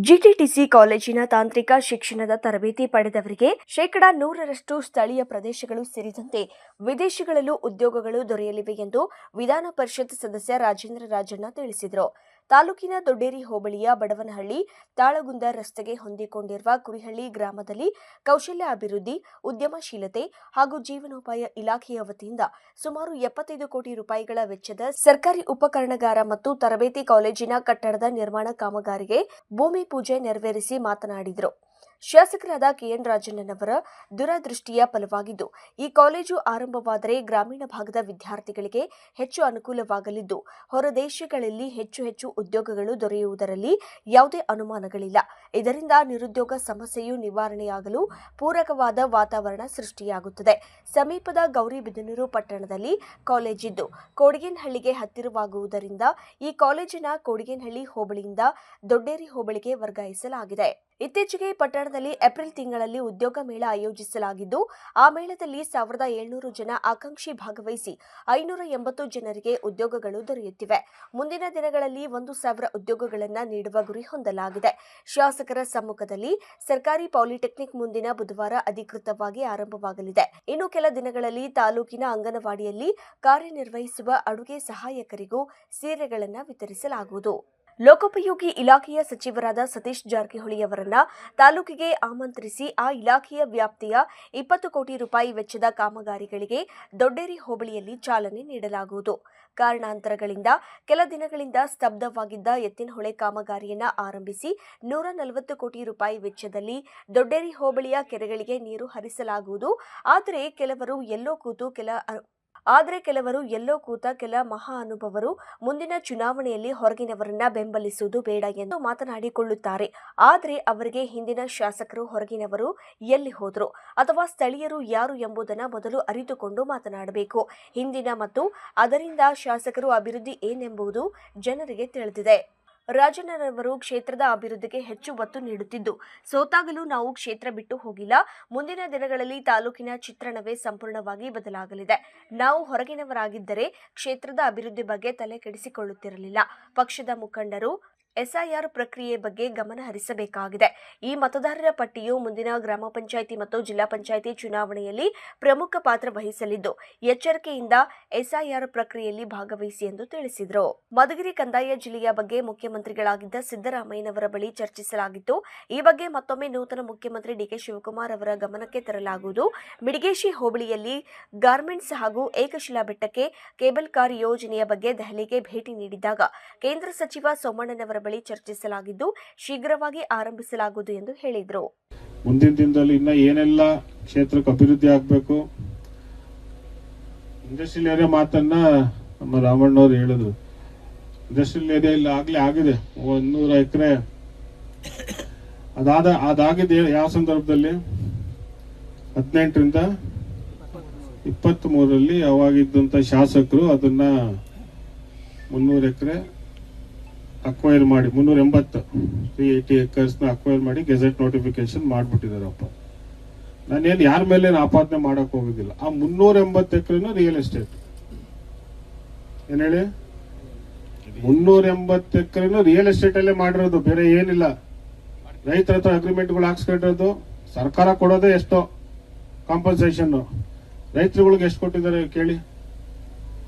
GTTC ಕಾಲೇಜಿನ ತಾಂತ್ರಿಕ ಶಿಕ್ಷಣದ ತರಬೇತಿ ಪಡೆದವರಿಗೆ 100% ಸ್ಥಳೀಯ ಪ್ರದೇಶಗಳು ಸೇರಿದಂತೆ ವಿದೇಶಗಳಲ್ಲೂ ಉದ್ಯೋಗಗಳು ದೊರೆಯಲಿವೆ ಎಂದು ವಿಧಾನ ಪರಿಷತ್ ಸದಸ್ಯ ರಾಜೇಂದ್ರ ರಾಜಣ್ಣ ತಿಳಿಸಿದರು. ತಾಲೂಕಿನ ದೊಡ್ಡೇರಿ ಹೋಬಳಿಯ ಬಡವನಹಳ್ಳಿ ತಾಳಗುಂದ ರಸ್ತೆಗೆ ಹೊಂದಿಕೊಂಡಿರುವ ಕುರಿಹಳ್ಳಿ ಗ್ರಾಮದಲ್ಲಿ ಕೌಶಲ್ಯ ಅಭಿವೃದ್ಧಿ, ಉದ್ಯಮಶೀಲತೆ ಹಾಗೂ ಜೀವನೋಪಾಯ ಇಲಾಖೆಯ ವತಿಯಿಂದ ಸುಮಾರು 75 ಕೋಟಿ ರೂಪಾಯಿಗಳ ವೆಚ್ಚದ ಸರ್ಕಾರಿ ಉಪಕರಣಾಗಾರ ಮತ್ತು ತರಬೇತಿ ಕಾಲೇಜಿನ ಕಟ್ಟಡದ ನಿರ್ಮಾಣ ಕಾಮಗಾರಿಗೆ ಭೂಮಿ ಪೂಜೆ ನೆರವೇರಿಸಿ ಮಾತನಾಡಿದರು. ಶಾಸಕರಾದ ಕೆಎನ್ ರಾಜಣ್ಣನವರ ದೂರದೃಷ್ಟಿಯ ಫಲವಾಗಿದ್ದು ಈ ಕಾಲೇಜು ಆರಂಭವಾದರೆ ಗ್ರಾಮೀಣ ಭಾಗದ ವಿದ್ಯಾರ್ಥಿಗಳಿಗೆ ಹೆಚ್ಚು ಅನುಕೂಲವಾಗಲಿದ್ದು ಹೊರದೇಶಗಳಲ್ಲಿ ಹೆಚ್ಚು ಉದ್ಯೋಗಗಳು ದೊರೆಯುವುದರಲ್ಲಿ ಯಾವುದೇ ಅನುಮಾನಗಳಿಲ್ಲ. ಇದರಿಂದ ನಿರುದ್ಯೋಗ ಸಮಸ್ಯೆಯು ನಿವಾರಣೆಯಾಗಲು ಪೂರಕವಾದ ವಾತಾವರಣ ಸೃಷ್ಟಿಯಾಗುತ್ತದೆ. ಸಮೀಪದ ಗೌರಿಬಿದನೂರು ಪಟ್ಟಣದಲ್ಲಿ ಕಾಲೇಜಿದ್ದು ಕೋಡಿಗೇನಹಳ್ಳಿಗೆ ಹತ್ತಿರವಾಗುವುದರಿಂದ ಈ ಕಾಲೇಜಿನ ಕೋಡಿಗೇನಹಳ್ಳಿ ಹೋಬಳಿಯಿಂದ ದೊಡ್ಡೇರಿ ಹೋಬಳಿಗೆ ವರ್ಗಾಯಿಸಲಾಗಿದೆ. ಇತ್ತೀಚೆಗೆ ಪಟ್ಟಣದಲ್ಲಿ ಏಪ್ರಿಲ್ ತಿಂಗಳಲ್ಲಿ ಉದ್ಯೋಗ ಮೇಳ ಆಯೋಜಿಸಲಾಗಿದ್ದು ಆ ಮೇಳದಲ್ಲಿ 1700 ಜನ ಆಕಾಂಕ್ಷಿ ಭಾಗವಹಿಸಿ 580 ಜನರಿಗೆ ಉದ್ಯೋಗಗಳು ದೊರೆಯುತ್ತಿವೆ. ಮುಂದಿನ ದಿನಗಳಲ್ಲಿ 1000 ಉದ್ಯೋಗಗಳನ್ನು ನೀಡುವ ಗುರಿ ಹೊಂದಲಾಗಿದೆ. ಶಾಸಕರ ಸಮ್ಮುಖದಲ್ಲಿ ಸರ್ಕಾರಿ ಪಾಲಿಟೆಕ್ನಿಕ್ ಮುಂದಿನ ಬುಧವಾರ ಅಧಿಕೃತವಾಗಿ ಆರಂಭವಾಗಲಿದೆ. ಇನ್ನು ಕೆಲ ದಿನಗಳಲ್ಲಿ ತಾಲೂಕಿನ ಅಂಗನವಾಡಿಯಲ್ಲಿ ಕಾರ್ಯನಿರ್ವಹಿಸುವ ಅಡುಗೆ ಸಹಾಯಕರಿಗೂ ಸೀರೆಗಳನ್ನು ವಿತರಿಸಲಾಗುವುದು. ಲೋಕೋಪಯೋಗಿ ಇಲಾಖೆಯ ಸಚಿವರಾದ ಸತೀಶ್ ಜಾರಕಿಹೊಳಿ ಅವರನ್ನ ತಾಲೂಕಿಗೆ ಆಮಂತ್ರಿಸಿ ಆ ಇಲಾಖೆಯ ವ್ಯಾಪ್ತಿಯ 20 ಕೋಟಿ ರೂಪಾಯಿ ವೆಚ್ಚದ ಕಾಮಗಾರಿಗಳಿಗೆ ದೊಡ್ಡೇರಿ ಹೋಬಳಿಯಲ್ಲಿ ಚಾಲನೆ ನೀಡಲಾಗುವುದು. ಕಾರಣಾಂತರಗಳಿಂದ ಕೆಲ ದಿನಗಳಿಂದ ಸ್ತಬ್ಧವಾಗಿದ್ದ ಎತ್ತಿನಹೊಳೆ ಕಾಮಗಾರಿಯನ್ನ ಆರಂಭಿಸಿ 140 ಕೋಟಿ ರೂಪಾಯಿ ವೆಚ್ಚದಲ್ಲಿ ದೊಡ್ಡೇರಿ ಹೋಬಳಿಯ ಕೆರೆಗಳಿಗೆ ನೀರು ಹರಿಸಲಾಗುವುದು. ಆದರೆ ಕೆಲವರು ಎಲ್ಲೋ ಕೂತ ಕೆಲ ಮಹಾ ಅನುಭವರು ಮುಂದಿನ ಚುನಾವಣೆಯಲ್ಲಿ ಹೊರಗಿನವರನ್ನ ಬೆಂಬಲಿಸುವುದು ಬೇಡ ಎಂದು ಮಾತನಾಡಿಕೊಳ್ಳುತ್ತಾರೆ. ಆದರೆ ಅವರಿಗೆ ಹಿಂದಿನ ಶಾಸಕರು ಹೊರಗಿನವರು ಎಲ್ಲಿ ಹೋದರು ಅಥವಾ ಸ್ಥಳೀಯರು ಯಾರು ಎಂಬುದನ್ನು ಮೊದಲು ಅರಿತುಕೊಂಡು ಮಾತನಾಡಬೇಕು. ಹಿಂದಿನ ಮತ್ತು ಅದರಿಂದ ಶಾಸಕರು ಅಭಿವೃದ್ಧಿ ಏನೆಂಬುದು ಜನರಿಗೆ ತಿಳಿದಿದೆ. ರಾಜಣ್ಣನವರು ಕ್ಷೇತ್ರದ ಅಭಿವೃದ್ಧಿಗೆ ಹೆಚ್ಚು ಒತ್ತು ನೀಡುತ್ತಿದ್ದು ಸೋತಾಗಲೂ ನಾವು ಕ್ಷೇತ್ರ ಬಿಟ್ಟು ಹೋಗಿಲ್ಲ. ಮುಂದಿನ ದಿನಗಳಲ್ಲಿ ತಾಲೂಕಿನ ಚಿತ್ರಣವೇ ಸಂಪೂರ್ಣವಾಗಿ ಬದಲಾಗಲಿದೆ. ನಾವು ಹೊರಗಿನವರಾಗಿದ್ದರೆ ಕ್ಷೇತ್ರದ ಅಭಿವೃದ್ಧಿ ಬಗ್ಗೆ ತಲೆ ಕೆಡಿಸಿಕೊಳ್ಳುತ್ತಿರಲಿಲ್ಲ. ಪಕ್ಷದ ಮುಖಂಡರು ಎಸ್ಐಆರ್ ಪ್ರಕ್ರಿಯೆ ಬಗ್ಗೆ ಗಮನ ಹರಿಸಬೇಕಾಗಿದೆ. ಈ ಮತದಾರರ ಪಟ್ಟಿಯು ಮುಂದಿನ ಗ್ರಾಮ ಪಂಚಾಯಿತಿ ಮತ್ತು ಜಿಲ್ಲಾ ಪಂಚಾಯಿತಿ ಚುನಾವಣೆಯಲ್ಲಿ ಪ್ರಮುಖ ಪಾತ್ರ ವಹಿಸಲಿದ್ದು ಎಚ್ಚರಿಕೆಯಿಂದ ಎಸ್ಐಆರ್ ಪ್ರಕ್ರಿಯೆಯಲ್ಲಿ ಭಾಗವಹಿಸಿ ಎಂದು ತಿಳಿಸಿದರು. ಮಧುಗಿರಿ ಕಂದಾಯ ಜಿಲ್ಲೆಯ ಬಗ್ಗೆ ಮುಖ್ಯಮಂತ್ರಿಗಳಾಗಿದ್ದ ಸಿದ್ದರಾಮಯ್ಯನವರ ಬಳಿ ಚರ್ಚಿಸಲಾಗಿತ್ತು. ಈ ಬಗ್ಗೆ ಮತ್ತೊಮ್ಮೆ ನೂತನ ಮುಖ್ಯಮಂತ್ರಿ ಡಿಕೆ ಶಿವಕುಮಾರ್ ಅವರ ಗಮನಕ್ಕೆ ತರಲಾಗುವುದು. ಮಿಡಿಗೇಶಿ ಹೋಬಳಿಯಲ್ಲಿ ಗಾರ್ಮೆಂಟ್ಸ್ ಹಾಗೂ ಏಕಶಿಲಾ ಬೆಟ್ಟಕ್ಕೆ ಕೇಬಲ್ ಕಾರ್ ಯೋಜನೆಯ ಬಗ್ಗೆ ದೆಹಲಿಗೆ ಭೇಟಿ ನೀಡಿದ್ದಾಗ ಕೇಂದ್ರ ಸಚಿವ ಸೋಮಣ್ಣನವರ ಬಳಿ ಚರ್ಚಿಸಲಾಗಿದ್ದು ಶೀಘ್ರವಾಗಿ ಆರಂಭಿಸಲಾಗುವುದು ಎಂದು ಹೇಳಿದರು. ಮುಂದಿನ ದಿನದಲ್ಲಿ ಇನ್ನ ಏನೆಲ್ಲ ಕ್ಷೇತ್ರಕ್ಕೆ ಅಭಿವೃದ್ಧಿ ಆಗಬೇಕು, ಇಂಡಸ್ಟ್ರಿಯಲ್ ಏರಿಯಾ ಮಾತನ್ನ ನಮ್ಮ ರಾಮಣ್ಣವ್ರು ಹೇಳಿದ್ರು. ಇಂಡಸ್ಟ್ರಿಯಲ್ ಏರಿಯಾ ಇಲ್ಲಿ ಆಗ್ಲೇ ಆಗಿದೆ 100 ಎಕರೆ. ಅದಾಗಿದೆ ಯಾವ ಸಂದರ್ಭದಲ್ಲಿ 18ರಿಂದ 23ರಲ್ಲಿ ಅವಾಗಿದ್ದಂತ ಶಾಸಕರು ಅದನ್ನ 300 ಎಕರೆ ಅಕ್ವೈರ್ ಮಾಡಿ 380 ಎಕರ್ಸ್ ಅಕ್ವೈರ್ ಮಾಡಿ ಗೆಜೆಟ್ ನೋಟಿಫಿಕೇಶನ್ ಮಾಡ್ಬಿಟ್ಟಿದಾರಪ್ಪ. ನಾನೇನು ಯಾರ ಮೇಲೆ ಆಪಾದನೆ ಮಾಡಕ್ ಹೋಗುದಿಲ್ಲ. ಆ 380 ಎಕರೆನೂ ರಿಯಲ್ ಎಸ್ಟೇಟ್. ಏನ್ ಹೇಳಿ 380 ಎಕರೆನೂ ರಿಯಲ್ ಎಸ್ಟೇಟ್ ಅಲ್ಲೇ ಮಾಡಿರೋದು, ಬೇರೆ ಏನಿಲ್ಲ. ರೈತರ ಹತ್ರ ಅಗ್ರಿಮೆಂಟ್ಗಳು ಹಾಕ್ಸ್ಕೊಂಡಿರೋದು, ಸರ್ಕಾರ ಕೊಡೋದೇ ಎಷ್ಟೋ ಕಾಂಪನ್ಸೇಷನ್. ರೈತರುಗಳಿಗೆ ಎಷ್ಟು ಕೊಟ್ಟಿದ್ದಾರೆ ಕೇಳಿ.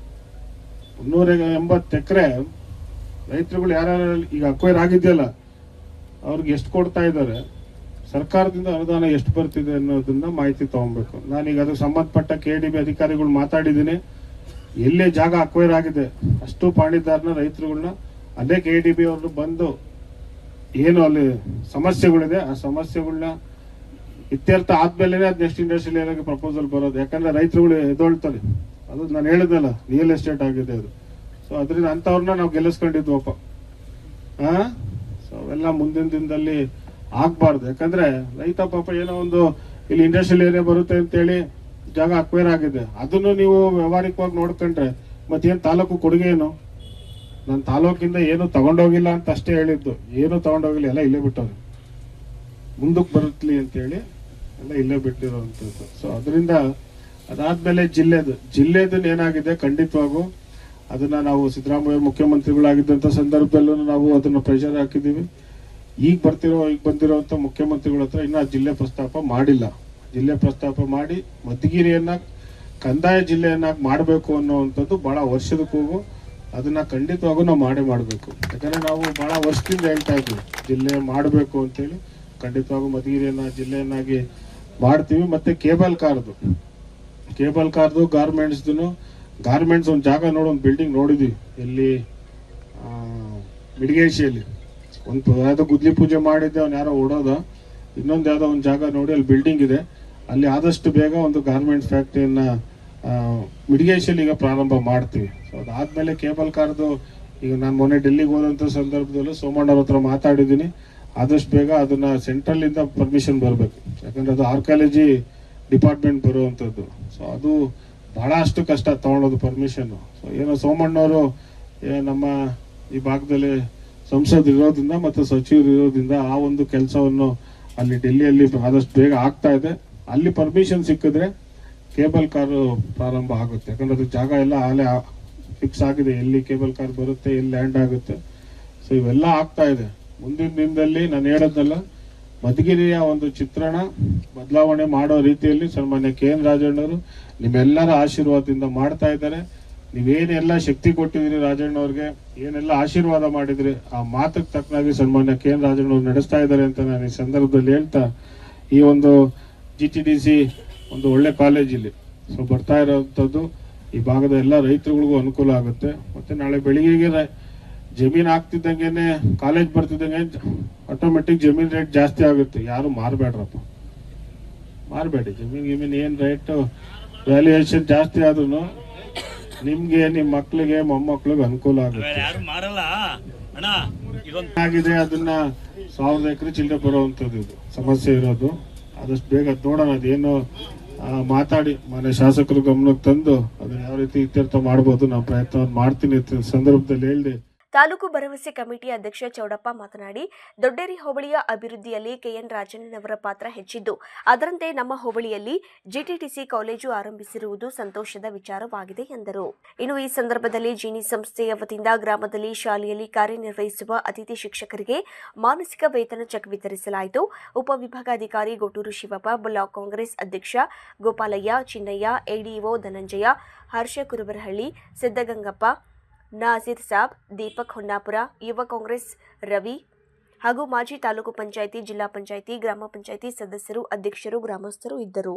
380 ಎಕರೆ ರೈತರುಗಳು ಯಾರು ಈಗ ಅಕ್ವೈರ್ ಆಗಿದೆಯಲ್ಲ ಅವ್ರಿಗೆ ಎಷ್ಟು ಕೊಡ್ತಾ ಇದ್ದಾರೆ, ಸರ್ಕಾರದಿಂದ ಅನುದಾನ ಎಷ್ಟು ಬರ್ತಿದೆ ಅನ್ನೋದನ್ನ ಮಾಹಿತಿ ತಗೊಬೇಕು. ನಾನೀಗ ಅದಕ್ಕೆ ಸಂಬಂಧಪಟ್ಟ KDB ಅಧಿಕಾರಿಗಳು ಮಾತಾಡಿದ್ದೀನಿ. ಎಲ್ಲೇ ಜಾಗ ಅಕ್ವೈರ್ ಆಗಿದೆ ಅಷ್ಟು ಪಾಣಿದಾರನ ರೈತರುಗಳನ್ನ ಅದೇ KDB ಅವರು ಬಂದು ಏನು ಅಲ್ಲಿ ಸಮಸ್ಯೆಗಳಿದೆ ಆ ಸಮಸ್ಯೆಗಳನ್ನ ಇತ್ಯರ್ಥ ಆದ್ಮೇಲೆ ಅದ್ ನೆಕ್ಸ್ಟ್ ಇಂಡಸ್ಟ್ರಿಯಲ್ ಏರಿಯಾಗೆ ಪ್ರಪೋಸಲ್ ಬರೋದು. ಯಾಕಂದ್ರೆ ರೈತರುಗಳು ಎದೊಳ್ತಾರೆ. ಅದು ನಾನು ಹೇಳಿದ್ನಲ್ಲ ರಿಯಲ್ ಎಸ್ಟೇಟ್ ಆಗಿದೆ ಅದು. ಸೊ ಅದರಿಂದ ಅಂತವ್ರನ್ನ ನಾವು ಗೆಲ್ಲಿಸ್ಕೊಂಡಿದ್ವಪ್ಪ. ಸೊ ಅವೆಲ್ಲ ಮುಂದಿನ ದಿನದಲ್ಲಿ ಆಗ್ಬಾರ್ದು. ಯಾಕಂದ್ರೆ ರೈತ ಪಾಪ ಏನೋ ಒಂದು ಇಲ್ಲಿ ಇಂಡಸ್ಟ್ರಿಯಲ್ ಏರಿಯಾ ಬರುತ್ತೆ ಅಂತೇಳಿ ಜಾಗ ಅಕ್ವೈರ್ ಆಗಿದೆ. ಅದನ್ನು ನೀವು ವ್ಯವಹಾರಿಕವಾಗಿ ನೋಡ್ಕೊಂಡ್ರೆ ಮತ್ತೇನು ತಾಲೂಕು ಕೊಡುಗೆ ಏನು? ನಾನು ತಾಲೂಕಿಂದ ಏನು ತಗೊಂಡೋಗಿಲ್ಲ ಅಂತ ಅಷ್ಟೇ ಹೇಳಿದ್ದು. ಏನು ತಗೊಂಡೋಗಿಲ್ಲ, ಎಲ್ಲ ಇಲ್ಲೇ ಬಿಟ್ಟವ್ರು. ಮುಂದಕ್ಕೆ ಬರುತ್ತಲಿ ಅಂತೇಳಿ ಎಲ್ಲ ಇಲ್ಲೇ ಬಿಟ್ಟಿರೋವಂಥದ್ದು. ಸೊ ಅದರಿಂದ ಅದಾದ್ಮೇಲೆ ಜಿಲ್ಲೆದನ್ನ ಏನಾಗಿದೆ ಖಂಡಿತವಾಗೂ ಅದನ್ನ ನಾವು ಸಿದ್ದರಾಮಯ್ಯ ಮುಖ್ಯಮಂತ್ರಿಗಳಾಗಿದ್ದಂತ ಸಂದರ್ಭದಲ್ಲೂ ನಾವು ಅದನ್ನ ಪ್ರೆಷರ್ ಹಾಕಿದೀವಿ. ಈಗ ಬಂದಿರೋಂಥ ಮುಖ್ಯಮಂತ್ರಿಗಳ ಹತ್ರ ಇನ್ನೂ ಜಿಲ್ಲೆ ಪ್ರಸ್ತಾಪ ಮಾಡಿಲ್ಲ. ಜಿಲ್ಲೆ ಪ್ರಸ್ತಾಪ ಮಾಡಿ ಮಧುಗಿರಿಯನ್ನ ಕಂದಾಯ ಜಿಲ್ಲೆಯನ್ನಾಗಿ ಮಾಡಬೇಕು ಅನ್ನೋವಂಥದ್ದು ಬಹಳ ವರ್ಷದ ಕೂಗು. ಅದನ್ನ ಖಂಡಿತವಾಗೂ ನಾವು ಮಾಡಬೇಕು. ಯಾಕಂದ್ರೆ ನಾವು ಬಹಳ ವರ್ಷದಿಂದ ಹೇಳ್ತಾ ಇದ್ವಿ ಜಿಲ್ಲೆ ಮಾಡಬೇಕು ಅಂತೇಳಿ. ಖಂಡಿತವಾಗೂ ಮಧುಗಿರಿಯನ್ನ ಜಿಲ್ಲೆಯನ್ನಾಗಿ ಮಾಡ್ತೀವಿ. ಮತ್ತೆ ಕೇಬಲ್ ಕಾರ್ದು ಗಾರ್ಮೆಂಟ್ಸ್ ಒಂದು ಜಾಗ ಒಂದು ಬಿಲ್ಡಿಂಗ್ ನೋಡಿದ್ವಿ ಎಲ್ಲಿ, ಮಿಡಿಗೇಶಿಯಲ್ಲಿ. ಒಂದು ಯಾವುದೋ ಗುದ್ಲಿ ಪೂಜೆ ಮಾಡಿದ್ದೆ, ಅವ್ನು ಯಾರೋ ಓಡೋದ. ಇನ್ನೊಂದು ಯಾವುದೋ ಒಂದು ಜಾಗ ನೋಡಿ ಅಲ್ಲಿ ಬಿಲ್ಡಿಂಗ್ ಇದೆ. ಅಲ್ಲಿ ಆದಷ್ಟು ಬೇಗ ಒಂದು ಗಾರ್ಮೆಂಟ್ಸ್ ಫ್ಯಾಕ್ಟ್ರಿಯನ್ನ ಮಿಡಿಗೇಶಿಯಲ್ಲಿ ಈಗ ಪ್ರಾರಂಭ ಮಾಡ್ತೀವಿ. ಸೊ ಅದಾದ್ಮೇಲೆ ಕೇಬಲ್ ಕಾರ್ದು ಈಗ ನಾನು ಮೊನ್ನೆ ಡೆಲ್ಲಿಗೆ ಹೋದಂಥ ಸಂದರ್ಭದಲ್ಲೂ ಸೋಮಣ್ಣವ್ರ ಹತ್ರ ಮಾತಾಡಿದ್ದೀನಿ. ಆದಷ್ಟು ಬೇಗ ಅದನ್ನ ಸೆಂಟ್ರಲ್ ಇಂದ ಪರ್ಮಿಷನ್ ಬರಬೇಕು. ಯಾಕಂದ್ರೆ ಅದು ಆರ್ಕಿಯಾಲಜಿ ಡಿಪಾರ್ಟ್ಮೆಂಟ್ ಬರುವಂಥದ್ದು. ಸೊ ಅದು ಬಹಳ ಅಷ್ಟು ಕಷ್ಟ ತಗೊಳ್ಳೋದು ಪರ್ಮಿಷನ್. ಸೊ ಏನೋ ಸೋಮಣ್ಣವರು ನಮ್ಮ ಈ ಭಾಗದಲ್ಲಿ ಸಂಸದರು ಇರೋದ್ರಿಂದ ಮತ್ತು ಸಚಿವರು ಇರೋದ್ರಿಂದ ಆ ಒಂದು ಕೆಲಸವನ್ನು ಅಲ್ಲಿ ಡೆಲ್ಲಿಯಲ್ಲಿ ಆದಷ್ಟು ಬೇಗ ಆಗ್ತಾ ಇದೆ. ಅಲ್ಲಿ ಪರ್ಮಿಷನ್ ಸಿಕ್ಕಿದ್ರೆ ಕೇಬಲ್ ಕಾರು ಪ್ರಾರಂಭ ಆಗುತ್ತೆ. ಯಾಕಂದ್ರೆ ಅದು ಜಾಗ ಎಲ್ಲ ಆಲೆ ಫಿಕ್ಸ್ ಆಗಿದೆ, ಎಲ್ಲಿ ಕೇಬಲ್ ಕಾರ್ ಬರುತ್ತೆ, ಎಲ್ಲಿ ಲ್ಯಾಂಡ್ ಆಗುತ್ತೆ. ಸೊ ಇವೆಲ್ಲ ಆಗ್ತಾ ಇದೆ. ಮುಂದಿನ ದಿನದಲ್ಲಿ ನಾನು ಹೇಳೋದಲ್ಲ, ಮಧುಗಿರಿಯ ಒಂದು ಚಿತ್ರಣ ಬದಲಾವಣೆ ಮಾಡೋ ರೀತಿಯಲ್ಲಿ ಸನ್ಮಾನ್ಯ KN ರಾಜಣ್ಣವರು ನಿಮ್ಮೆಲ್ಲರ ಆಶೀರ್ವಾದದಿಂದ ಮಾಡ್ತಾ ಇದ್ದಾರೆ. ನೀವೇನೆಲ್ಲ ಶಕ್ತಿ ಕೊಟ್ಟಿದ್ದೀರಿ ರಾಜಣ್ಣವ್ರಿಗೆ, ಏನೆಲ್ಲ ಆಶೀರ್ವಾದ ಮಾಡಿದ್ರಿ, ಆ ಮಾತಕ್ಕೆ ತಕ್ಕನಾಗಿ ಸನ್ಮಾನ್ಯ KN ರಾಜಣ್ಣವ್ರು ನಡೆಸ್ತಾ ಇದ್ದಾರೆ ಅಂತ ನಾನು ಈ ಸಂದರ್ಭದಲ್ಲಿ ಹೇಳ್ತಾ, ಈ ಒಂದು GTDC ಒಂದು ಒಳ್ಳೆ ಕಾಲೇಜ್ ಇಲ್ಲಿ ಸೊ ಬರ್ತಾ ಇರೋವಂಥದ್ದು ಈ ಭಾಗದ ಎಲ್ಲ ರೈತರುಗಳಿಗೂ ಅನುಕೂಲ ಆಗುತ್ತೆ. ಮತ್ತೆ ನಾಳೆ ಬೆಳಿಗ್ಗೆಗೆ ಜಮೀನು ಆಗ್ತಿದ್ದಂಗೆನೆ ಕಾಲೇಜ್ ಬರ್ತಿದ್ದಂಗೆ ಆಟೋಮೆಟಿಕ್ ಜಮೀನ್ ರೇಟ್ ಜಾಸ್ತಿ ಆಗುತ್ತೆ. ಯಾರು ಮಾರಬೇಡಿ. ಜಮೀನ್ ಏನ್ ರೇಟ್ ವ್ಯಾಲ್ಯೂಯೇಷನ್ ಜಾಸ್ತಿ ಆದ್ರೂ ನಿಮ್ಗೆ, ನಿಮ್ಮ ಮಕ್ಳಿಗೆ, ಮೊಮ್ಮಕ್ಳಿಗೆ ಅನುಕೂಲ ಆಗುತ್ತೆ. ಆಗಿದೆ ಅದನ್ನ 1000 ಎಕರೆ ಚಿಲ್ಲರೆ ಬರುವಂತದ್ದು ಇದು ಸಮಸ್ಯೆ ಇರೋದು. ಆದಷ್ಟು ಬೇಗ ನೋಡೋಣ, ಅದೇನು ಮಾತಾಡಿ ಮನೆ ಶಾಸಕರು ಗಮನಕ್ಕೆ ತಂದು ಅದನ್ನ ಯಾವ ರೀತಿ ಇತ್ಯರ್ಥ ಮಾಡಬಹುದು ನಾವು ಪ್ರಯತ್ನ ಮಾಡ್ತೀನಿ ಅಂತ ಸಂದರ್ಭದಲ್ಲಿ ಹೇಳಿದೆ. ತಾಲೂಕು ಭರವಸೆ ಕಮಿಟಿ ಅಧ್ಯಕ್ಷ ಚೌಡಪ್ಪ ಮಾತನಾಡಿ, ದೊಡ್ಡೇರಿ ಹೋಬಳಿಯ ಅಭಿವೃದ್ಧಿಯಲ್ಲಿ KN ರಾಜಣ್ಣನವರ ಪಾತ್ರ ಹೆಚ್ಚಿದ್ದು, ಅದರಂತೆ ನಮ್ಮ ಹೋಬಳಿಯಲ್ಲಿ GTDC ಕಾಲೇಜು ಆರಂಭಿಸಿರುವುದು ಸಂತೋಷದ ವಿಚಾರವಾಗಿದೆ ಎಂದರು. ಇನ್ನು ಈ ಸಂದರ್ಭದಲ್ಲಿ ಜೀನಿ ಸಂಸ್ಥೆಯ ವತಿಯಿಂದ ಗ್ರಾಮದಲ್ಲಿ ಶಾಲೆಯಲ್ಲಿ ಕಾರ್ಯನಿರ್ವಹಿಸುವ ಅತಿಥಿ ಶಿಕ್ಷಕರಿಗೆ ಮಾನಸಿಕ ವೇತನ ಚೆಕ್ ವಿತರಿಸಲಾಯಿತು. ಉಪವಿಭಾಗಾಧಿಕಾರಿ ಗೊಟೂರು ಶಿವಪ್ಪ, ಬ್ಲಾಕ್ ಕಾಂಗ್ರೆಸ್ ಅಧ್ಯಕ್ಷ ಗೋಪಾಲಯ್ಯ, ಚಿನ್ನಯ್ಯ, ADO ಧನಂಜಯ, ಹರ್ಷ ಕುರುಬರಹಳ್ಳಿ, ಸಿದ್ದಗಂಗಪ್ಪ, ನಾಜೀರ್ ಸಾಬ್, ದೀಪಕ್ ಹೊನ್ನಾಪುರ, ಯುವ ಕಾಂಗ್ರೆಸ್ ರವಿ ಹಾಗೂ ಮಾಜಿ ತಾಲೂಕು ಪಂಚಾಯಿತಿ, ಜಿಲ್ಲಾ ಪಂಚಾಯಿತಿ, ಗ್ರಾಮ ಪಂಚಾಯಿತಿ ಸದಸ್ಯರು, ಅಧ್ಯಕ್ಷರು, ಗ್ರಾಮಸ್ಥರು ಇದ್ದರು.